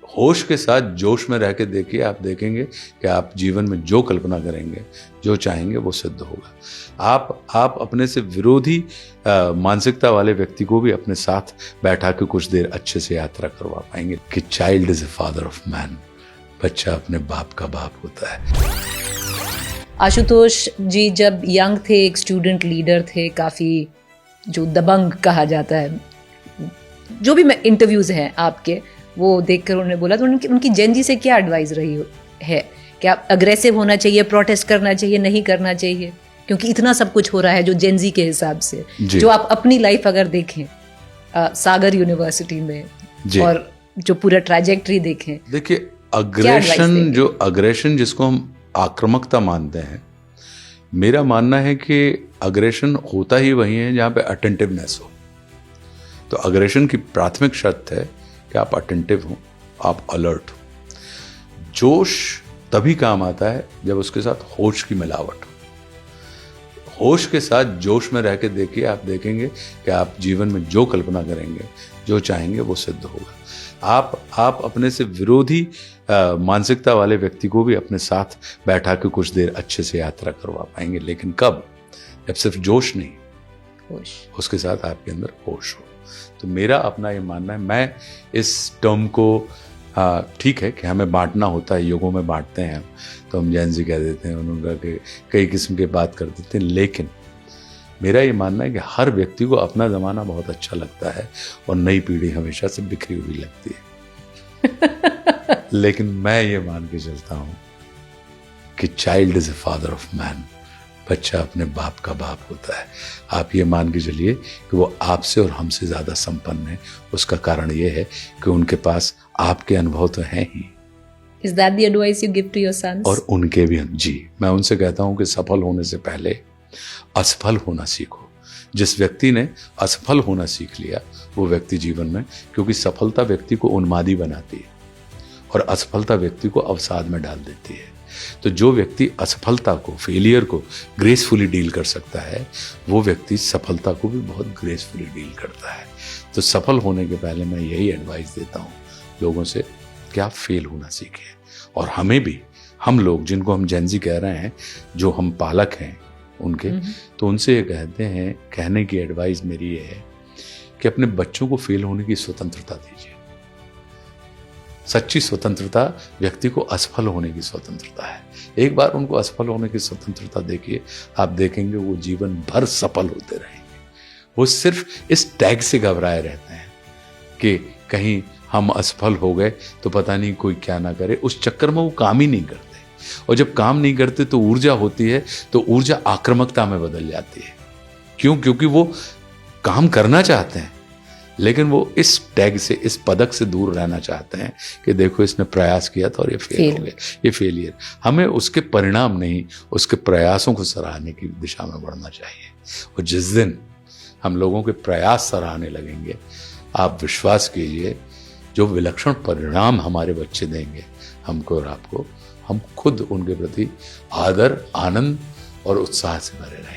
होश के साथ जोश में रह के देखिए, आप देखेंगे कि आप जीवन में जो कल्पना करेंगे, जो चाहेंगे वो सिद्ध होगा। आप अपने से विरोधी मानसिकता वाले व्यक्ति को भी अपने साथ बैठा के कुछ देर अच्छे से यात्रा करवा पाएंगे कि child is a father of man, बच्चा अपने बाप का बाप होता है। आशुतोष जी जब यंग थे, एक स्टूडेंट लीडर थे, काफ़ी जो दबंग कहा जाता है, जो भी इंटरव्यूज़ हैं आपके वो देखकर उन्होंने बोला, तो उनकी जेन से क्या एडवाइस रही है? क्या अग्रेसिव होना चाहिए, प्रोटेस्ट करना चाहिए, नहीं करना चाहिए? क्योंकि इतना सब कुछ हो रहा है जो जेन के हिसाब से, जो आप अपनी लाइफ अगर देखें सागर यूनिवर्सिटी में और जो पूरा ट्रैजेक्टरी देखें, देखिए अग्रेशन जिसको हम आक्रामकता मानते हैं, मेरा मानना है कि अग्रेशन होता ही वही है जहाँ पे अटेंटिवनेस हो। तो अग्रेशन की प्राथमिक शर्त है कि आप अटेंटिव हो, आप अलर्ट हो। जोश तभी काम आता है जब उसके साथ होश की मिलावट हो। होश के साथ जोश में रह के देखिए, आप देखेंगे कि आप जीवन में जो कल्पना करेंगे, जो चाहेंगे वो सिद्ध होगा। आप अपने से विरोधी मानसिकता वाले व्यक्ति को भी अपने साथ बैठा के कुछ देर अच्छे से यात्रा करवा पाएंगे। लेकिन कब? जब सिर्फ जोश नहीं, होश, उसके साथ आपके अंदर होश हो। तो मेरा अपना ये मानना है, मैं इस टर्म को ठीक है कि हमें बांटना होता है, युगों में बांटते हैं हम, तो हम जेन कह देते हैं, उन्होंने कई किस्म के बात कर देते हैं। लेकिन मेरा ये मानना है कि हर व्यक्ति को अपना ज़माना बहुत अच्छा लगता है और नई पीढ़ी हमेशा से बिखरी हुई लगती है। लेकिन मैं ये मान के चलता हूँ कि child is a father of man, बच्चा अपने बाप का बाप होता है। आप ये मान के चलिए कि वो आपसे और हमसे ज़्यादा संपन्न है। उसका कारण ये है कि उनके पास आपके अनुभव तो हैं ही। Is that the advice you give to your sons? और उनके भी, जी, मैं उनसे कहता हूँ कि सफल होने से पहले असफल होना सीखो। जिस व्यक्ति ने असफल होना सीख लिया वो व्यक्ति जीवन में, क्योंकि सफलता व्यक्ति को उन्मादी बनाती है और असफलता व्यक्ति को अवसाद में डाल देती है। तो जो व्यक्ति असफलता को, फेलियर को ग्रेसफुली डील कर सकता है, वो व्यक्ति सफलता को भी बहुत ग्रेसफुली डील करता है। तो सफल होने के पहले मैं यही एडवाइस देता हूँ लोगों से कि आप फेल होना सीखें। और हमें भी, हम लोग जिनको हम जेन कह रहे हैं, जो हम पालक हैं उनके, तो उनसे ये कहते हैं, कहने की एडवाइस मेरी ये है कि अपने बच्चों को फेल होने की स्वतंत्रता दीजिए। सच्ची स्वतंत्रता व्यक्ति को असफल होने की स्वतंत्रता है। एक बार उनको असफल होने की स्वतंत्रता देखिए, आप देखेंगे वो जीवन भर सफल होते रहेंगे। वो सिर्फ इस टैग से घबराए रहते हैं कि कहीं हम असफल हो गए तो पता नहीं कोई क्या ना करे, उस चक्कर में वो काम ही नहीं करते। और जब काम नहीं करते तो ऊर्जा होती है, तो ऊर्जा आक्रामकता में बदल जाती है। क्यों? क्योंकि वो काम करना चाहते हैं, लेकिन वो इस टैग से, इस पदक से दूर रहना चाहते हैं कि देखो इसने प्रयास किया था और ये फेल हो गया, ये फेलियर। हमें उसके परिणाम नहीं, उसके प्रयासों को सराहने की दिशा में बढ़ना चाहिए। और जिस दिन हम लोगों के प्रयास सराहने लगेंगे, आप विश्वास कीजिए जो विलक्षण परिणाम हमारे बच्चे देंगे हमको और आपको, हम खुद उनके प्रति आदर, आनंद और उत्साह से भरे रहेंगे।